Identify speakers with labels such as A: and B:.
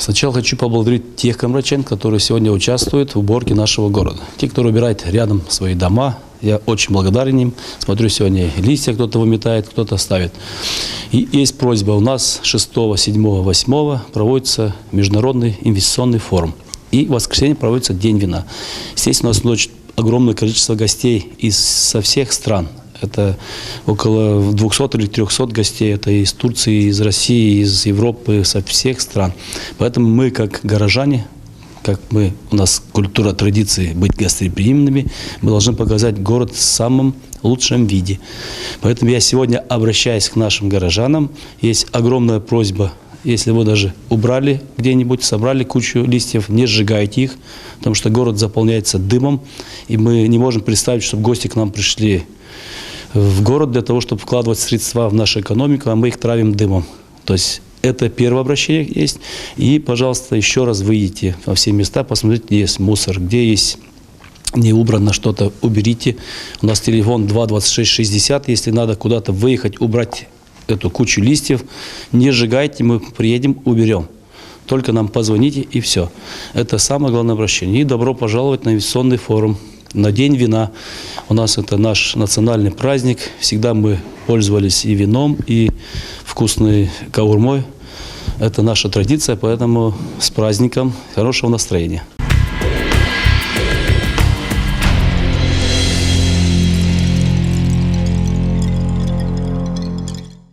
A: Сначала хочу поблагодарить тех камрачан, которые сегодня участвуют в уборке нашего города. Те, кто убирает рядом свои дома, я очень благодарен им. Смотрю, сегодня листья кто-то выметает, кто-то ставит. И есть просьба, у нас 6, 7, 8 проводится Международный инвестиционный форум. И в воскресенье проводится День вина. Естественно, у нас очень огромное количество гостей со всех стран. Это около 200 или 300 гостей. Это из Турции, из России, из Европы, со всех стран. Поэтому мы, как горожане, у нас культура, традиции быть гостеприимными, мы должны показать город в самом лучшем виде. Поэтому я сегодня обращаюсь к нашим горожанам. Есть огромная просьба, если вы даже убрали где-нибудь, собрали кучу листьев, не сжигайте их, потому что город заполняется дымом, и мы не можем представить, чтобы гости к нам пришли в город для того, чтобы вкладывать средства в нашу экономику, а мы их травим дымом. То есть это первое обращение есть. И, пожалуйста, еще раз выйдите во все места, посмотрите, где есть мусор, где есть не убрано что-то, уберите. У нас телефон 22660, если надо куда-то выехать, убрать эту кучу листьев, не сжигайте, мы приедем, уберем. Только нам позвоните, и все. Это самое главное обращение. И добро пожаловать на инвестиционный форум, на День вина. У нас это наш национальный праздник. Всегда мы пользовались и вином, и вкусной каурмой. Это наша традиция, поэтому с праздником, хорошего настроения.